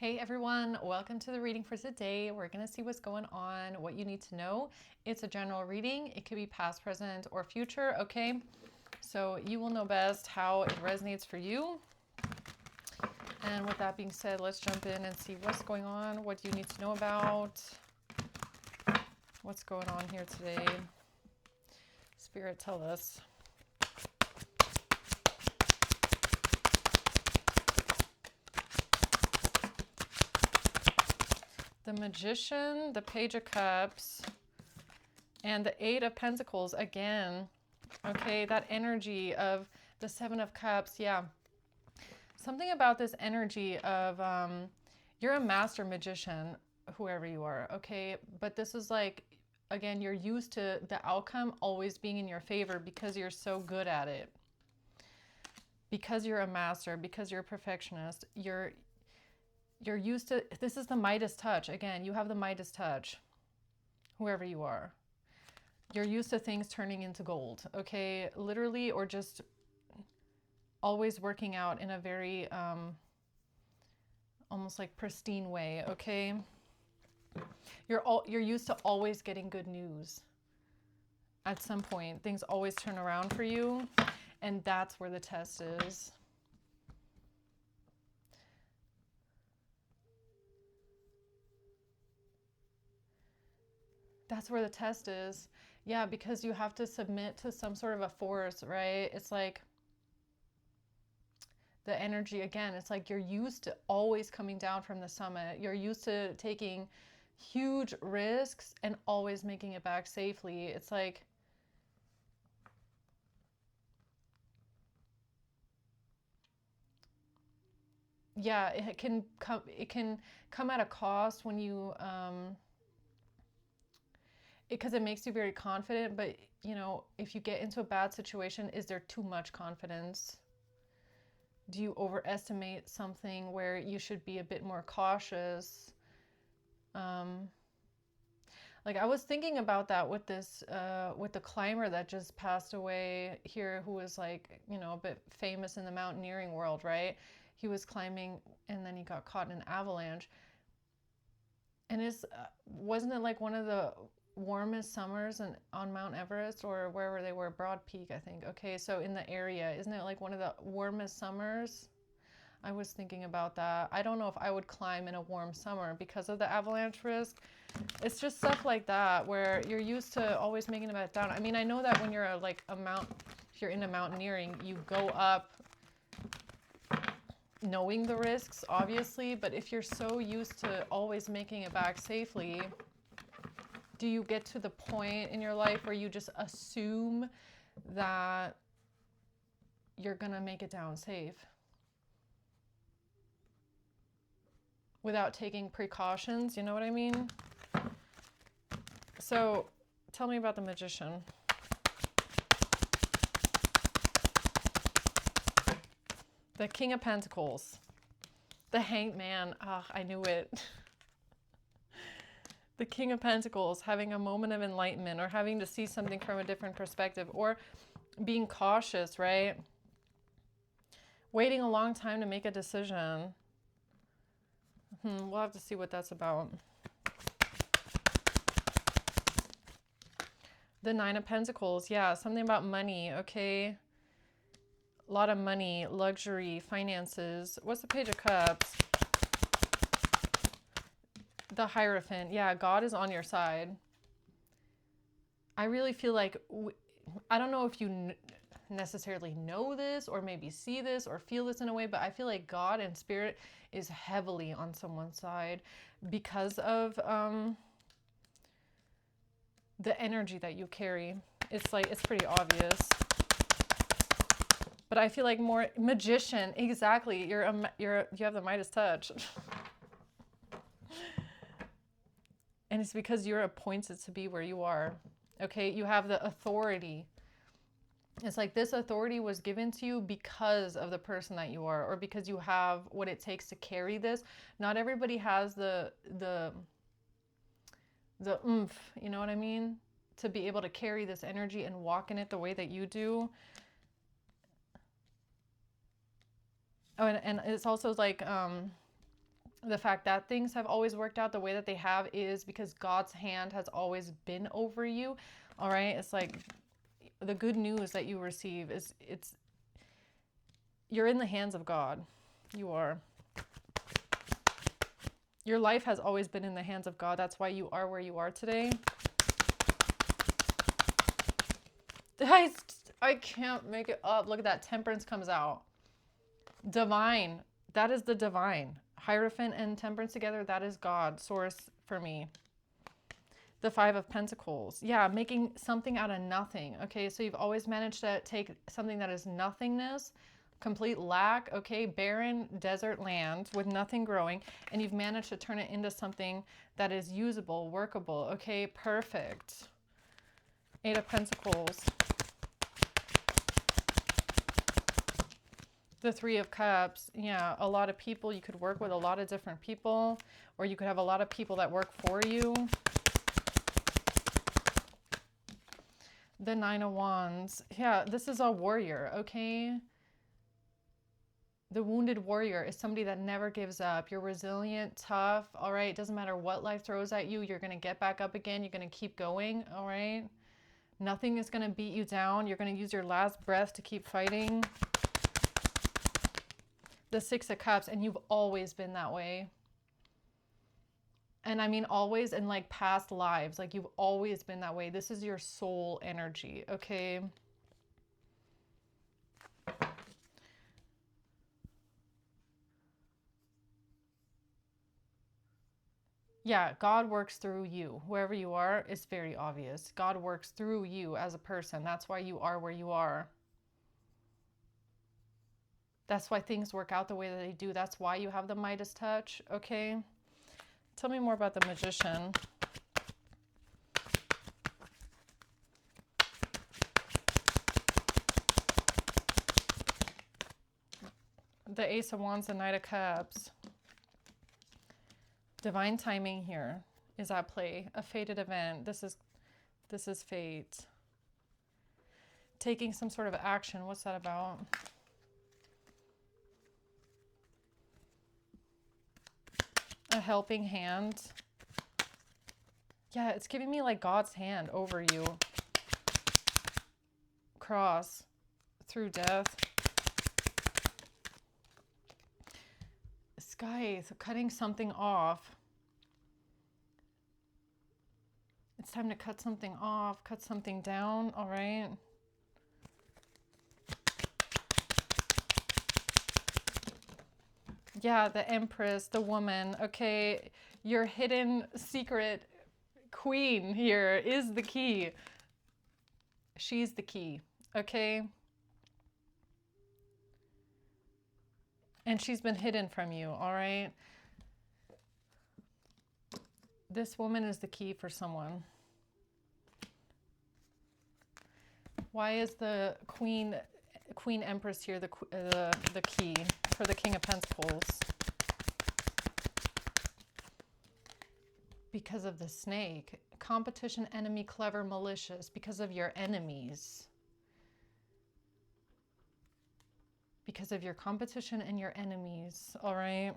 Hey everyone, welcome to the reading for today. We're going to see what's going on, what you need to know. It's a general reading. It could be past, present, or future, okay? So you will know best how it resonates for you. And with that being said, let's jump in and see what's going on, what you need to know about, what's going on here today. Spirit, tell us. The Magician, the Page of Cups, and the Eight of Pentacles again. Okay, that energy of the Seven of Cups, yeah. Something about this energy of you're a master magician, whoever you are, okay? But this is like, again, you're used to the outcome always being in your favor because you're so good at it. Because you're a master, because you're a perfectionist, you're used to, this is the Midas touch. Again, you have the Midas touch, whoever you are. You're used to things turning into gold, okay? Literally, or just always working out in a very almost like pristine way, okay? You're used to always getting good news. At some point, things always turn around for you, and that's where the test is. That's where the test is. Yeah, because you have to submit to some sort of a force, right? It's like the energy, again, it's like you're used to always coming down from the summit. You're used to taking huge risks and always making it back safely. It's like, yeah, it can come at a cost when you because it makes you very confident, but you know, if you get into a bad situation, is there too much confidence? Do you overestimate something where you should be a bit more cautious? Like I was thinking about that with this, with the climber that just passed away here, who was like, you know, a bit famous in the mountaineering world, right? He was climbing and then he got caught in an avalanche. And wasn't it like one of the warmest summers on Mount Everest or wherever they were, Broad Peak, I think. Okay, so in the area, isn't it like one of the warmest summers? I was thinking about that. I don't know if I would climb in a warm summer because of the avalanche risk. It's just stuff like that where you're used to always making it back down. I mean, I know that when you're if you're into mountaineering, you go up knowing the risks, obviously, but if you're so used to always making it back safely, do you get to the point in your life where you just assume that you're gonna make it down safe without taking precautions? You know what I mean? So tell me about the Magician. The King of Pentacles. The Hanged Man. Ah, I knew it. The King of Pentacles, having a moment of enlightenment or having to see something from a different perspective or being cautious, right? Waiting a long time to make a decision. We'll have to see what that's about. The Nine of Pentacles. Yeah, something about money, okay? A lot of money, luxury, finances. What's the Page of Cups? The Hierophant. Yeah, God is on your side. I really feel like, I don't know if you necessarily know this or maybe see this or feel this in a way, but I feel like God and Spirit is heavily on someone's side because of the energy that you carry. It's like, it's pretty obvious. But I feel like more Magician, exactly. You have the Midas touch. And it's because you're appointed to be where you are. Okay, you have the authority. It's like this authority was given to you because of the person that you are, or because you have what it takes to carry this. Not everybody has the oomph, you know what I mean? To be able to carry this energy and walk in it the way that you do. Oh, and it's also like The fact that things have always worked out the way that they have is because God's hand has always been over you. All right. It's like the good news that you receive is you're in the hands of God. You are. Your life has always been in the hands of God. That's why you are where you are today. I can't make it up. Look at that. Temperance comes out. Divine. That is the divine. Hierophant and temperance together, that is God, source for me. The Five of Pentacles. Yeah, making something out of nothing. Okay, so you've always managed to take something that is nothingness, complete lack, okay, barren desert land with nothing growing, and you've managed to turn it into something that is usable, workable. Okay, perfect. Eight of Pentacles. The Three of Cups. Yeah, a lot of people. You could work with a lot of different people, or you could have a lot of people that work for you. The Nine of Wands. Yeah, this is a warrior, okay? The wounded warrior is somebody that never gives up. You're resilient, tough, all right? It doesn't matter what life throws at you. You're going to get back up again. You're going to keep going, all right? Nothing is going to beat you down. You're going to use your last breath to keep fighting. The Six of Cups, and you've always been that way. And I mean always in like past lives, like you've always been that way. This is your soul energy, okay? Yeah, God works through you. Whoever you are, it's very obvious. God works through you as a person. That's why you are where you are. That's why things work out the way that they do. That's why you have the Midas touch, okay? Tell me more about the Magician. The Ace of Wands, the Knight of Cups. Divine timing here is at play. A fated event. This is fate. Taking some sort of action. What's that about? A helping hand. Yeah, it's giving me like God's hand over you. Cross through death. Sky, so cutting something off. It's time to cut something off, cut something down, all right? Yeah, the Empress, the woman. Okay, your hidden secret queen here is the key. She's the key, okay? And she's been hidden from you, all right? This woman is the key for someone. Why is the Queen Empress here the key for the King of Pentacles? Because of the snake. Competition, enemy, clever, malicious. Because of your enemies. Because of your competition and your enemies. All right.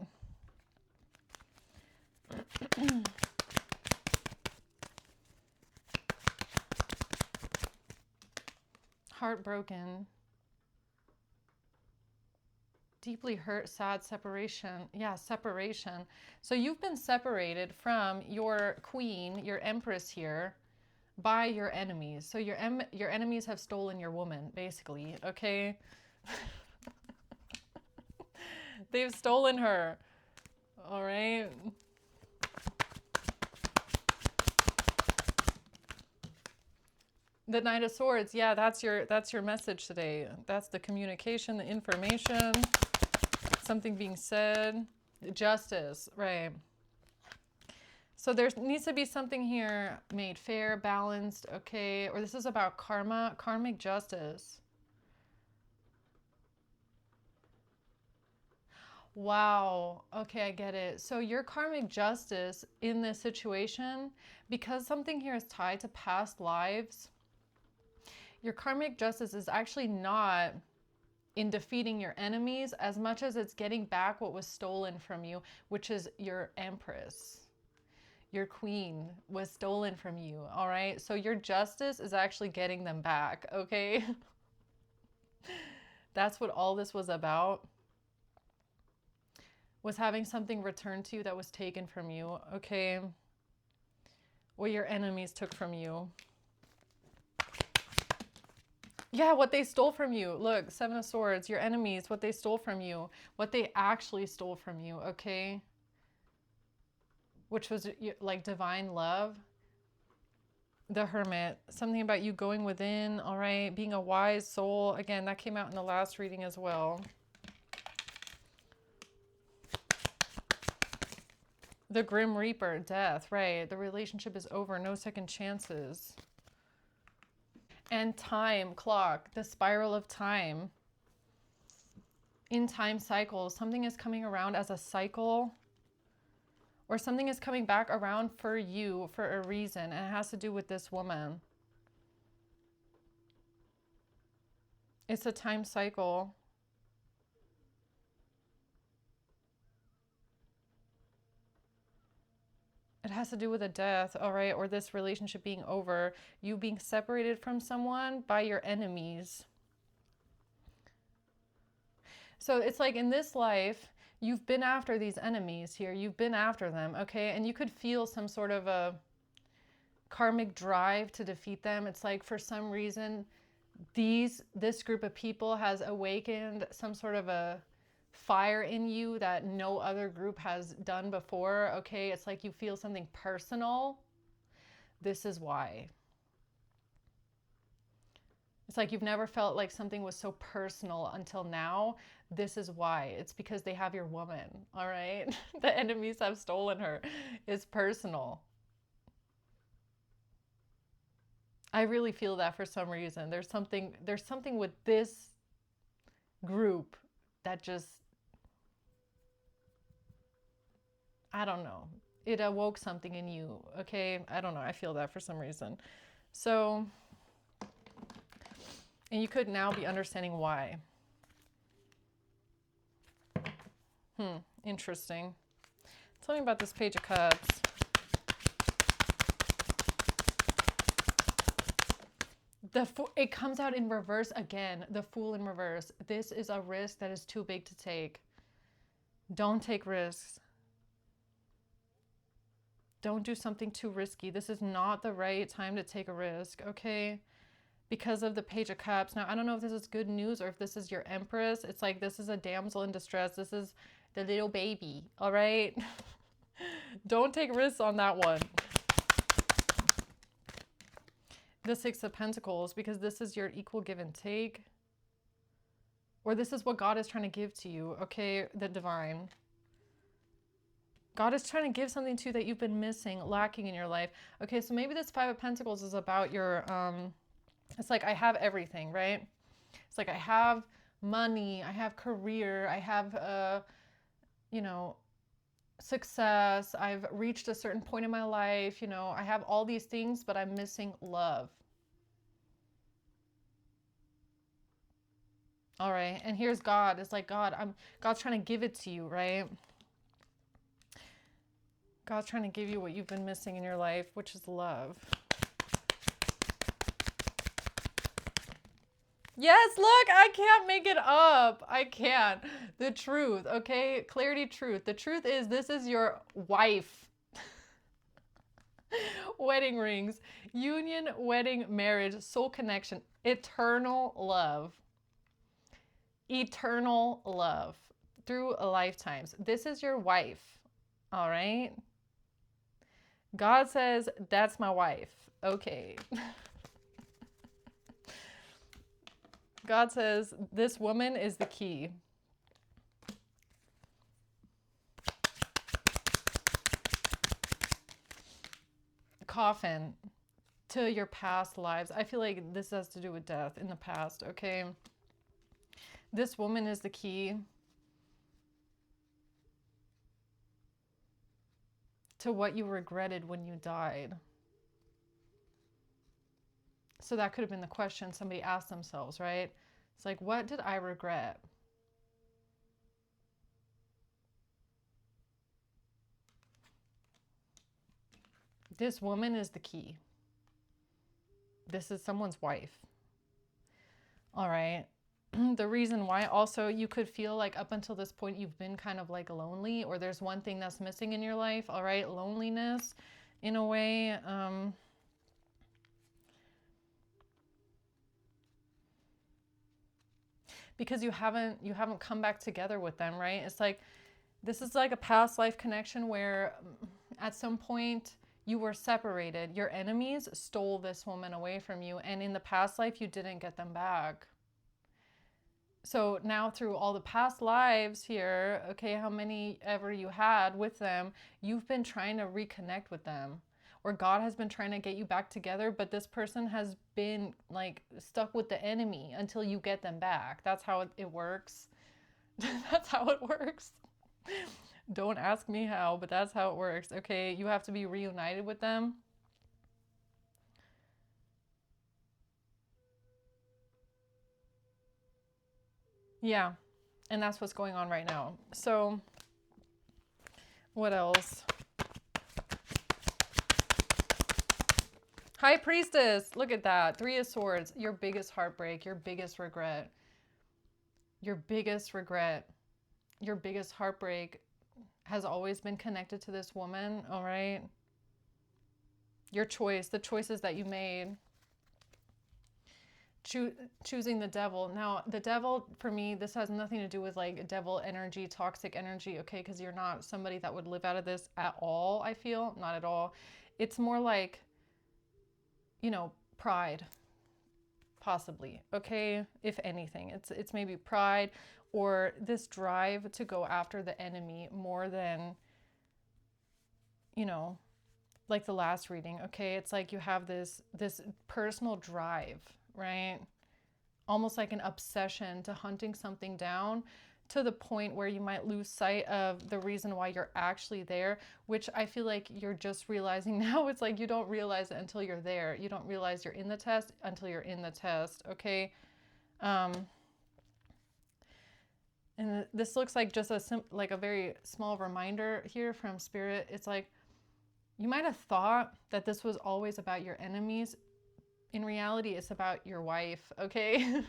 Heartbroken. Deeply hurt, sad, separation. Yeah, separation. So you've been separated from your queen, your empress here, by your enemies. So your enemies have stolen your woman, basically, okay? They've stolen her, all right? The Knight of Swords, yeah, that's your message today. That's the communication, the information, something being said, justice, right? So there needs to be something here made fair, balanced, okay? Or this is about karma, karmic justice. Wow. Okay, I get it. So your karmic justice in this situation, because something here is tied to past lives, your karmic justice is actually not in defeating your enemies as much as it's getting back what was stolen from you, which is your empress. Your queen was stolen from you, all right? So your justice is actually getting them back, okay? That's what all this was about, was having something returned to you that was taken from you, okay? What your enemies took from you. Yeah, what they stole from you. Look, Seven of Swords, your enemies, what they stole from you, what they actually stole from you, okay? Which was like divine love. The Hermit, something about you going within, all right? Being a wise soul. Again, that came out in the last reading as well. The Grim Reaper, death, right? The relationship is over, no second chances. And time, clock, the spiral of time. In time cycles, something is coming around as a cycle, or something is coming back around for you for a reason, and it has to do with this woman. It's a time cycle. It has to do with a death, all right, or this relationship being over, you being separated from someone by your enemies. So it's like in this life, you've been after these enemies here. You've been after them, okay? And you could feel some sort of a karmic drive to defeat them. It's like for some reason, this group of people has awakened some sort of a fire in you that no other group has done before, okay? It's like you feel something personal. This is why. It's like you've never felt like something was so personal until now. This is why. It's because they have your woman, all right? The enemies have stolen her. It's personal. I really feel that for some reason. There's something with this group that just, I don't know. It awoke something in you, okay? I don't know. I feel that for some reason. So, and you could now be understanding why. Interesting. Tell me about this Page of Cups. It comes out in reverse again. The Fool in reverse. This is a risk that is too big to take. Don't take risks. Don't do something too risky. This is not the right time to take a risk, okay? Because of the Page of Cups. Now, I don't know if this is good news or if this is your Empress. It's like this is a damsel in distress. This is the little baby, all right? Don't take risks on that one. The Six of Pentacles, because this is your equal give and take. Or this is what God is trying to give to you, okay? The Divine. God is trying to give something to you that you've been missing, lacking in your life. Okay, so maybe this Five of Pentacles is about your, it's like I have everything, right? It's like I have money, I have career, I have, you know, success, I've reached a certain point in my life, you know, I have all these things, but I'm missing love. All right, and here's God. It's like God's trying to give it to you, right? God's trying to give you what you've been missing in your life, which is love. Yes, look, I can't make it up. I can't. The truth, okay? Clarity, truth. The truth is this is your wife. Wedding rings, union, wedding, marriage, soul connection, eternal love. Eternal love through lifetimes. This is your wife, all right? God says, that's my wife. Okay. God says, this woman is the key. Coffin to your past lives. I feel like this has to do with death in the past, okay? This woman is the key to what you regretted when you died. So that could have been the question somebody asked themselves, right? It's like, what did I regret? This woman is the key. This is someone's wife. All right. The reason why also you could feel like up until this point you've been kind of like lonely, or there's one thing that's missing in your life. All right. Loneliness in a way. Because you haven't come back together with them, right? It's like, this is like a past life connection where at some point you were separated. Your enemies stole this woman away from you, and in the past life you didn't get them back. So now through all the past lives here, okay, how many ever you had with them, you've been trying to reconnect with them. Or God has been trying to get you back together, but this person has been like stuck with the enemy until you get them back. That's how it works. That's how it works. Don't ask me how, but that's how it works. Okay, you have to be reunited with them. Yeah, and that's what's going on right now. So, what else? High Priestess, look at that. 3 of Swords, your biggest heartbreak, your biggest regret. Your biggest regret, your biggest heartbreak has always been connected to this woman, all right? Your choice, the choices that you made. Choosing the devil. Now, the devil, for me, this has nothing to do with like devil energy, toxic energy, okay? Because you're not somebody that would live out of this at all, I feel. Not at all. It's more like, you know, pride, possibly, okay? If anything, it's maybe pride or this drive to go after the enemy more than, you know, like the last reading, okay? It's like you have this personal drive, right? Almost like an obsession to hunting something down to the point where you might lose sight of the reason why you're actually there, which I feel like you're just realizing now. It's like you don't realize it until you're there. You don't realize you're in the test until you're in the test, okay? And this looks like just like a very small reminder here from Spirit. It's like you might have thought that this was always about your enemies. In reality, it's about your wife, okay?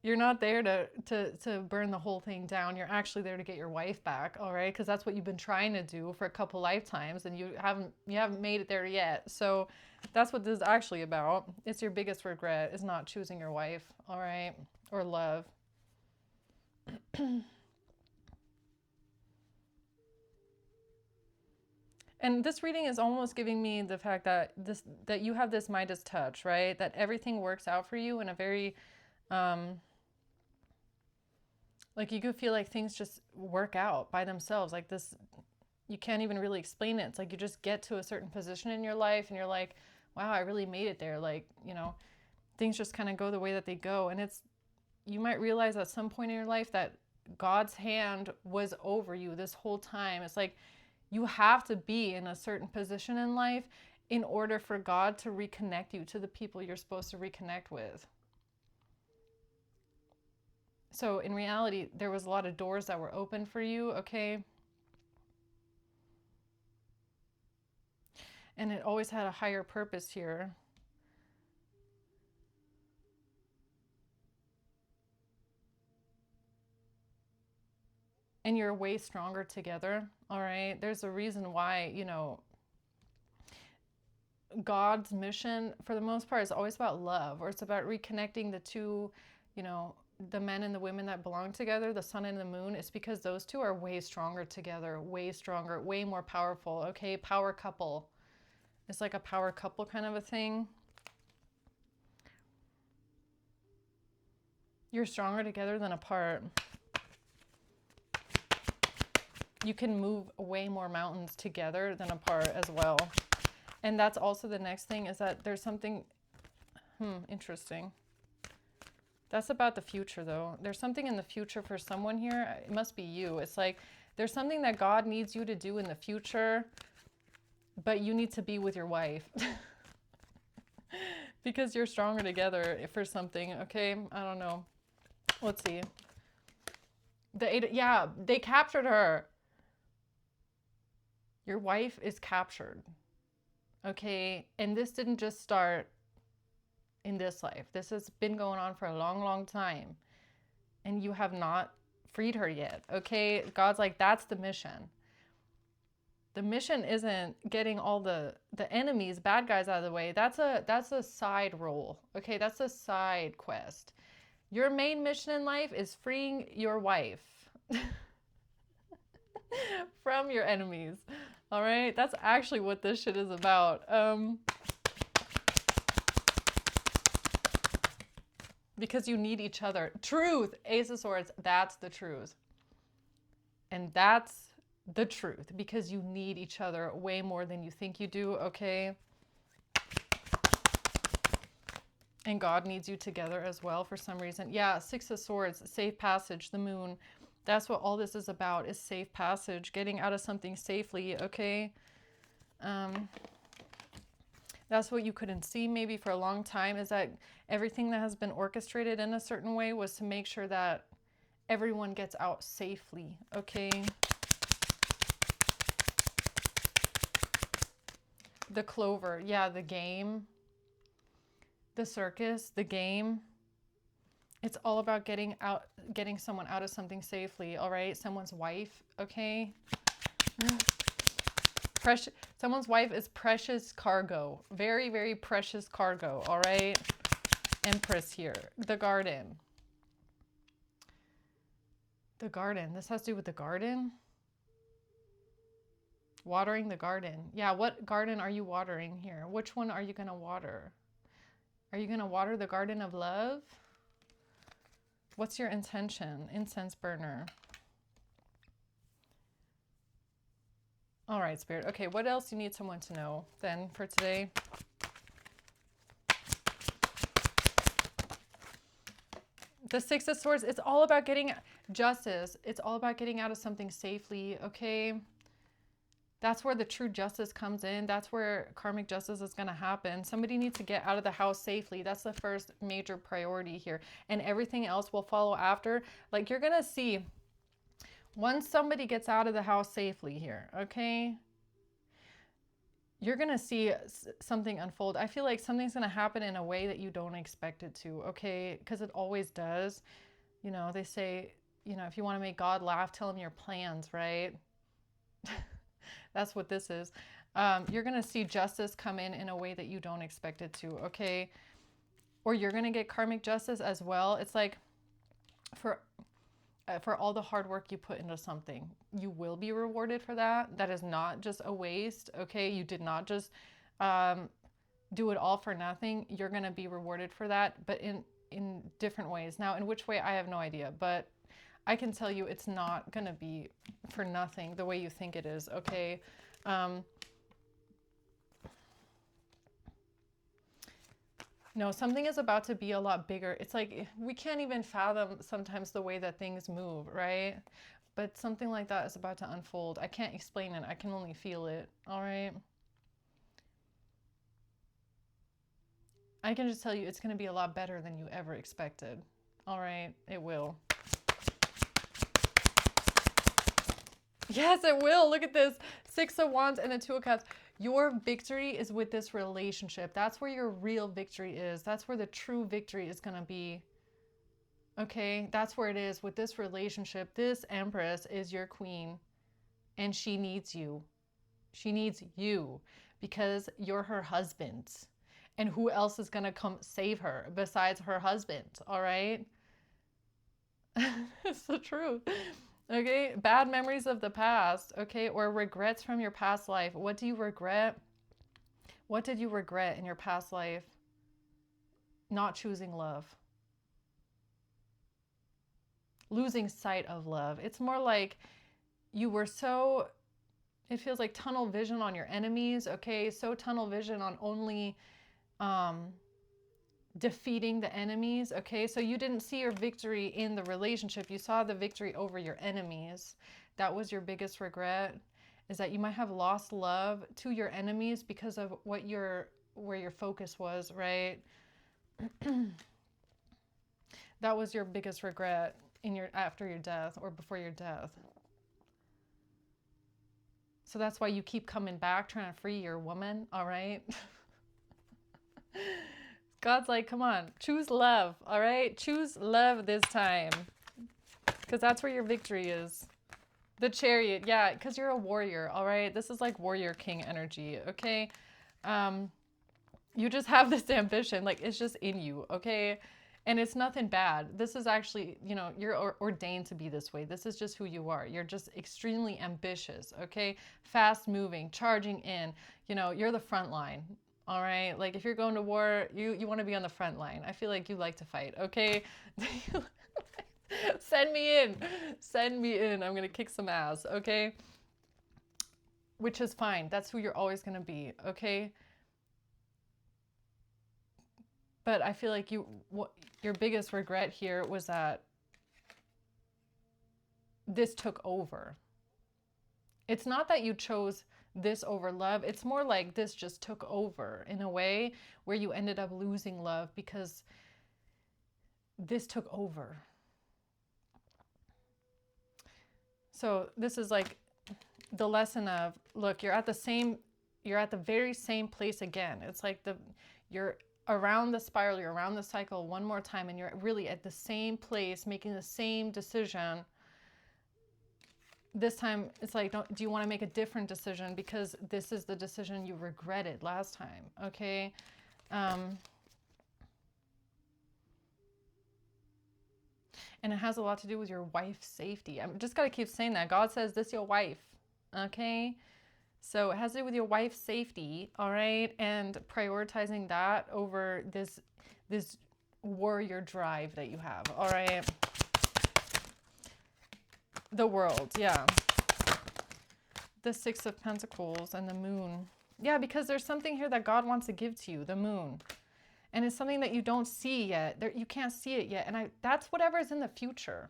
You're not there to burn the whole thing down. You're actually there to get your wife back, all right? Because that's what you've been trying to do for a couple lifetimes, and you haven't made it there yet. So that's what this is actually about. It's your biggest regret is not choosing your wife, all right? Or love. And this reading is almost giving me the fact that you have this Midas touch, right? That everything works out for you in a very, like you could feel like things just work out by themselves. Like this, you can't even really explain it. It's like you just get to a certain position in your life and you're like, wow, I really made it there. Like, you know, things just kind of go the way that they go. And you might realize at some point in your life that God's hand was over you this whole time. It's like, you have to be in a certain position in life in order for God to reconnect you to the people you're supposed to reconnect with. So in reality, there was a lot of doors that were open for you, okay? And it always had a higher purpose here. And you're way stronger together, all right? There's a reason why, you know, God's mission, for the most part, is always about love, or it's about reconnecting the two, you know, the men and the women that belong together, the sun and the moon. It's because those two are way stronger together, way stronger, way more powerful, okay? Power couple. It's like a power couple kind of a thing. You're stronger together than apart. You can move way more mountains together than apart as well. And that's also the next thing, is that there's something, interesting. That's about the future though. There's something in the future for someone here. It must be you. It's like there's something that God needs you to do in the future, but you need to be with your wife. because you're stronger together for something, okay? I don't know. Let's see. The eight, yeah, they captured her. Your wife is captured, okay? And this didn't just start in this life. This has been going on for a long, long time. And you have not freed her yet, okay? God's like, that's the mission. The mission isn't getting all the enemies, bad guys out of the way. That's a side role, okay? That's a side quest. Your main mission in life is freeing your wife from your enemies. All right? That's actually what this shit is about. Because you need each other. Truth, Ace of Swords, that's the truth. And that's the truth, because you need each other way more than you think you do, okay? And God needs you together as well for some reason. Yeah, Six of Swords, safe passage, the moon. That's what all this is about, is safe passage, getting out of something safely, okay? That's what you couldn't see maybe for a long time, is that everything that has been orchestrated in a certain way was to make sure that everyone gets out safely, okay? The clover, yeah, the game, the circus, the game. It's all about getting someone out of something safely, all right? Someone's wife, okay? Someone's wife is precious cargo. Very, very precious cargo, all right? Empress here. The garden. The garden. This has to do with the garden? Watering the garden. Yeah, what garden are you watering here? Which one are you going to water? Are you going to water the garden of love? What's your intention? Incense burner. All right, Spirit. Okay, what else do you need someone to know then for today? The Six of Swords, it's all about getting justice. It's all about getting out of something safely, okay? That's where the true justice comes in. That's where karmic justice is going to happen. Somebody needs to get out of the house safely. That's the first major priority here. And everything else will follow after. Like, you're going to see, once somebody gets out of the house safely here, okay, you're going to see something unfold. I feel like something's going to happen in a way that you don't expect it to, okay? Because it always does. You know, they say, you know, if you want to make God laugh, tell him your plans, right? That's what this is. You're going to see justice come in a way that you don't expect it to, okay? Or you're going to get karmic justice as well. It's like for all the hard work you put into something, you will be rewarded for that. That is not just a waste, okay? You did not just do it all for nothing. You're going to be rewarded for that, but in different ways. Now, in which way, I have no idea, but I can tell you it's not going to be for nothing the way you think it is, okay? No, something is about to be a lot bigger. It's like we can't even fathom sometimes the way that things move, right? But something like that is about to unfold. I can't explain it. I can only feel it, all right? I can just tell you it's going to be a lot better than you ever expected, all right? It will. Yes, it will. Look at this. Six of Wands and the Two of Cups. Your victory is with this relationship. That's where your real victory is. That's where the true victory is going to be. Okay? That's where it is with this relationship. This Empress is your queen, and she needs you. She needs you because you're her husband. And who else is going to come save her besides her husband? All right? It's the truth. Okay, bad memories of the past, okay, or regrets from your past life. What do you regret? What did you regret in your past life? Not choosing love. Losing sight of love. It's more like you were so, it feels like tunnel vision on your enemies, okay? So tunnel vision on only defeating the enemies, okay? So you didn't see your victory in the relationship. You saw the victory over your enemies. That was your biggest regret, is that you might have lost love to your enemies because of what you're where your focus was, right? That was your biggest regret after your death or before your death. So that's why you keep coming back trying to free your woman, all right? God's like, come on, choose love, all right? Choose love this time. Because that's where your victory is. The Chariot, yeah, because you're a warrior, all right? This is like warrior king energy, okay? You just have this ambition, like it's just in you, okay? And it's nothing bad. This is actually, you're ordained to be this way. This is just who you are. You're just extremely ambitious, okay? Fast moving, charging in. You're the front line, all right? Like if you're going to war, you want to be on the front line. I feel like you like to fight, okay? Send me in. Send me in. I'm going to kick some ass, okay? Which is fine. That's who you're always going to be, okay? But I feel like your biggest regret here was that this took over. It's not that you chose this over love. It's more like this just took over in a way where you ended up losing love because this took over. So this is like the lesson of, look, you're at the very same place again. It's like you're around the spiral, you're around the cycle one more time, and you're really at the same place, making the same decision. This time, it's like, do you want to make a different decision? Because this is the decision you regretted last time, okay? And it has a lot to do with your wife's safety. I'm just got to keep saying that. God says, this your wife, okay? So it has to do with your wife's safety, all right? And prioritizing that over this warrior drive that you have, all right? The world, yeah. The Six of Pentacles and the Moon. Yeah, because there's something here that God wants to give to you, the Moon. And it's something that you don't see yet. You can't see it yet. And that's whatever is in the future.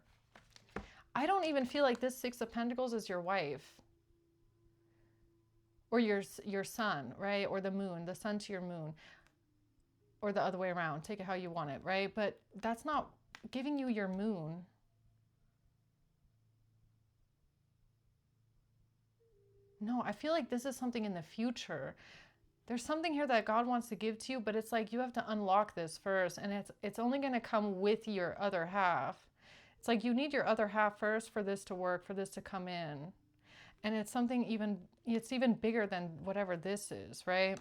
I don't even feel like this Six of Pentacles is your wife. Or your sun, right? Or the moon, the sun to your moon. Or the other way around. Take it how you want it, right? But that's not giving you your moon. No, I feel like this is something in the future. There's something here that God wants to give to you, but it's like you have to unlock this first. And it's only going to come with your other half. It's like you need your other half first for this to work, for this to come in. And it's something it's even bigger than whatever this is, right?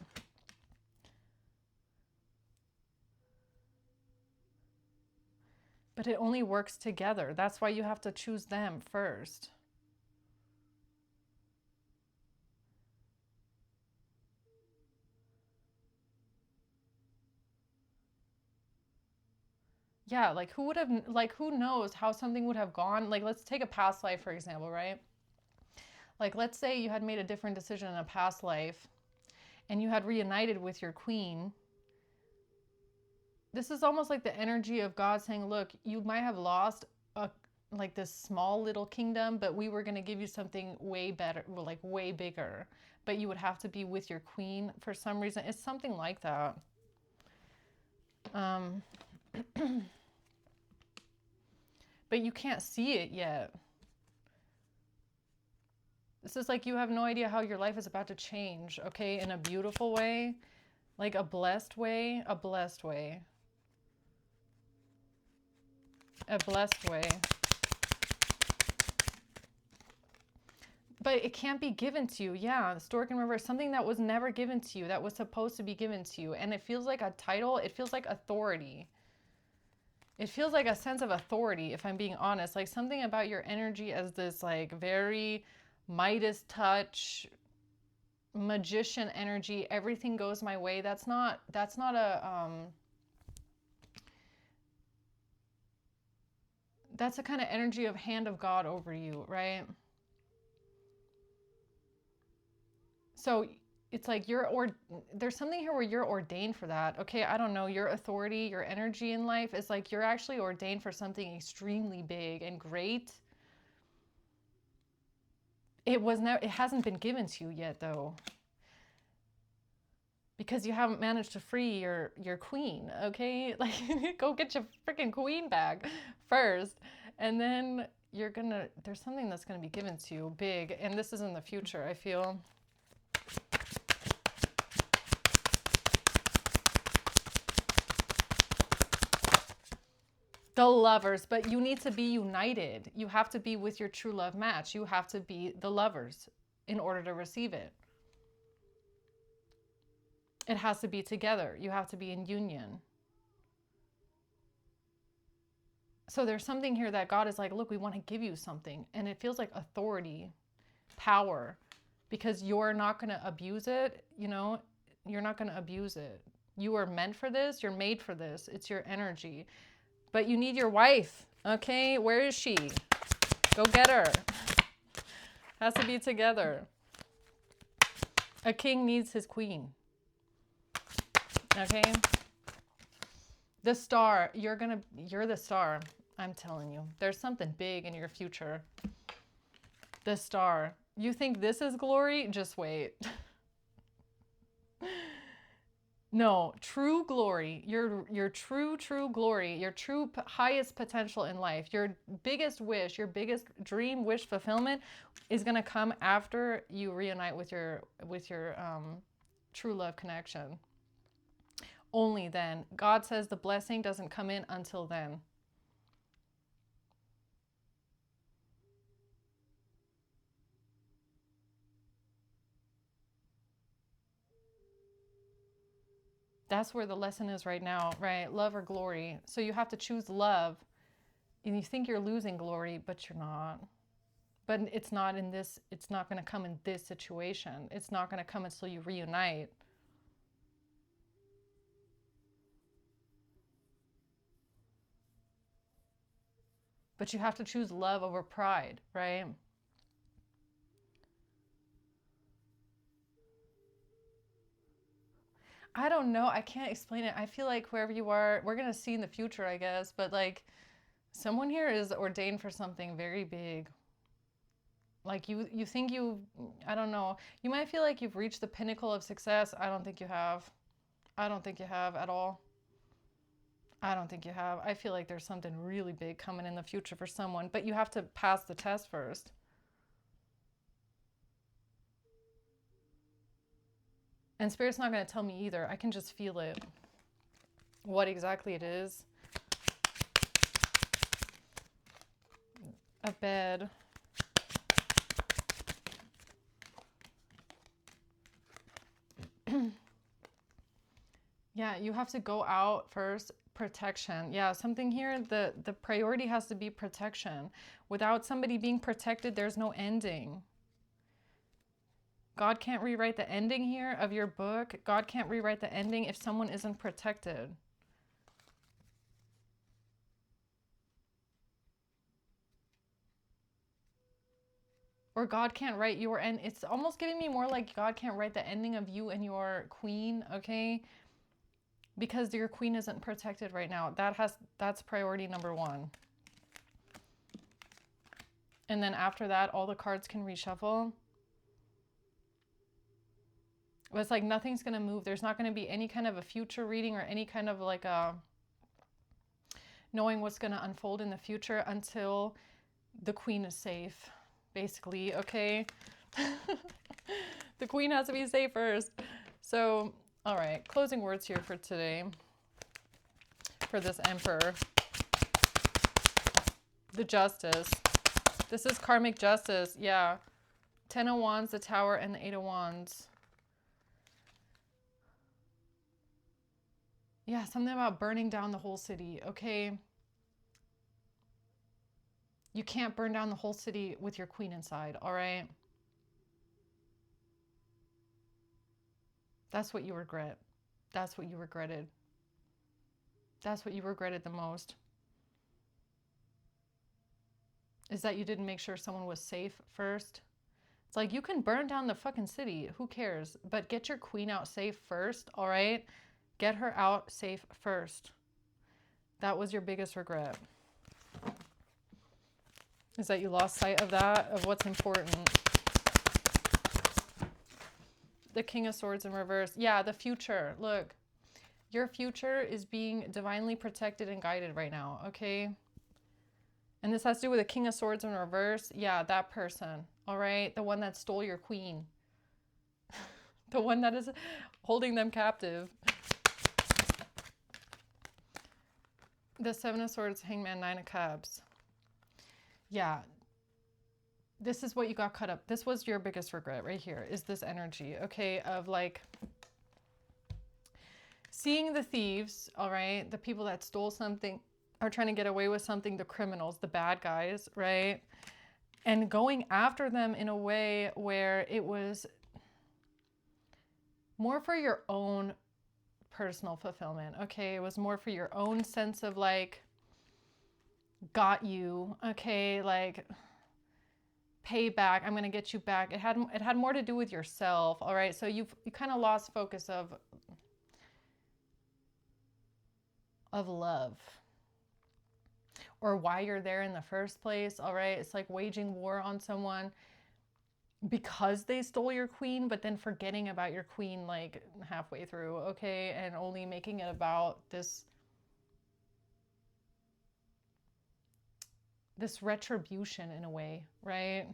But it only works together. That's why you have to choose them first. Yeah, like who knows how something would have gone? Like let's take a past life, for example, right? Like let's say you had made a different decision in a past life and you had reunited with your queen. This is almost like the energy of God saying, look, you might have lost like this small little kingdom, but we were going to give you something way better, like way bigger. But you would have to be with your queen for some reason. It's something like that. But you can't see it yet. This is like you have no idea how your life is about to change, okay? In a beautiful way, like a blessed way, a blessed way. A blessed way. But it can't be given to you. Yeah, the Stork in reverse, something that was never given to you, that was supposed to be given to you. And it feels like a title. It feels like authority. It feels like a sense of authority, if I'm being honest. Like something about your energy as this like very Midas touch, magician energy. Everything goes my way. That's not that's a kind of energy of hand of God over you, right? So it's like there's something here where you're ordained for that. Okay, I don't know, your authority, your energy in life is like you're actually ordained for something extremely big and great. It hasn't been given to you yet though. because you haven't managed to free your queen, okay? Like, go get your freaking queen back first, and then there's something that's gonna be given to you big, and this is in the future, I feel. The Lovers, but you need to be united. You have to be with your true love match. You have to be the Lovers in order to receive it. It has to be together. You have to be in union. So there's something here that God is like, look, we want to give you something. And it feels like authority, power, because you're not going to abuse it. You know, you're not going to abuse it. You are meant for this. You're made for this. It's your energy. But you need your wife, okay? Where is she? Go get her. Has to be together. A king needs his queen, okay? The star, you're the star, I'm telling you. There's something big in your future. The star. You think this is glory? Just wait. No, true glory, your true glory, your true highest potential in life, your biggest wish, your biggest dream, wish fulfillment is going to come after you reunite with your true love connection. Only then. God says the blessing doesn't come in until then. That's where the lesson is right now, right? Love or glory. So you have to choose love. And you think you're losing glory, but you're not. But it's not in this, it's not going to come in this situation. It's not going to come until you reunite. But you have to choose love over pride, right? I don't know. I can't explain it. I feel like wherever you are, we're going to see in the future, I guess. But like, someone here is ordained for something very big. Like you think I don't know. You might feel like you've reached the pinnacle of success. I don't think you have. I don't think you have at all. I don't think you have. I feel like there's something really big coming in the future for someone. But you have to pass the test first. And Spirit's not going to tell me either. I can just feel it. What exactly it is. A bed. Yeah, you have to go out first. Protection. Yeah, something here, the priority has to be protection. Without somebody being protected, there's no ending. God can't rewrite the ending here of your book. God can't rewrite the ending if someone isn't protected. Or God can't write your end. It's almost giving me more like God can't write the ending of you and your queen, okay? Because your queen isn't protected right now. That's priority number one. And then after that, all the cards can reshuffle. But it's like nothing's going to move. There's not going to be any kind of a future reading or any kind of like a knowing what's going to unfold in the future until the queen is safe, basically, okay? The queen has to be safe first. So, all right, closing words here for today for this emperor. The justice. This is karmic justice, yeah. 10 of Wands, the Tower, and the 8 of Wands. Yeah, something about burning down the whole city, okay? You can't burn down the whole city with your queen inside, all right? That's what you regret. That's what you regretted. That's what you regretted the most. Is that you didn't make sure someone was safe first. It's like, you can burn down the fucking city. Who cares? But get your queen out safe first, all right? Get her out safe first. That was your biggest regret. Is that you lost sight of that, of what's important. The King of Swords in reverse. Yeah, the future. Look, your future is being divinely protected and guided right now, okay? And this has to do with the King of Swords in reverse. Yeah, that person, all right? The one that stole your queen. The one that is holding them captive. The Seven of Swords, Hangman, Nine of Cups. Yeah. This is what you got cut up. This was your biggest regret right here, is this energy, okay, of like seeing the thieves, all right, the people that stole something, are trying to get away with something, the criminals, the bad guys, right? And going after them in a way where it was more for your own personal fulfillment, okay? It was more for your own sense of like, got you, okay, like payback, I'm gonna get you back. It had more to do with yourself, all right? So you kind of lost focus of love, or why you're there in the first place, all right? It's like waging war on someone because they stole your queen, but then forgetting about your queen like halfway through, okay? And only making it about this retribution in a way, right?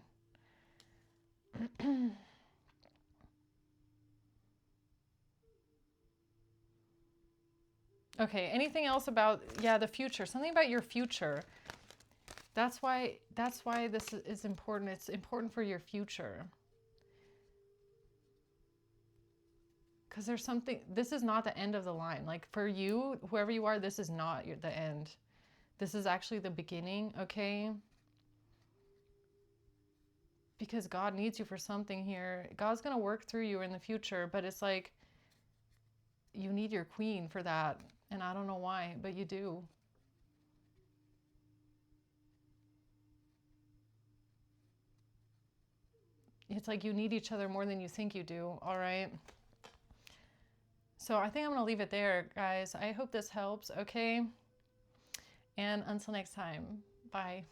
Okay, anything else about, yeah, the future, something about your future. That's why this is important. It's important for your future. Because there's something, this is not the end of the line. Like for you, whoever you are, this is not the end. This is actually the beginning, okay? Because God needs you for something here. God's going to work through you in the future, but it's like you need your queen for that. And I don't know why, but you do. It's like you need each other more than you think you do, all right? So I think I'm going to leave it there, guys. I hope this helps, okay? And until next time, bye.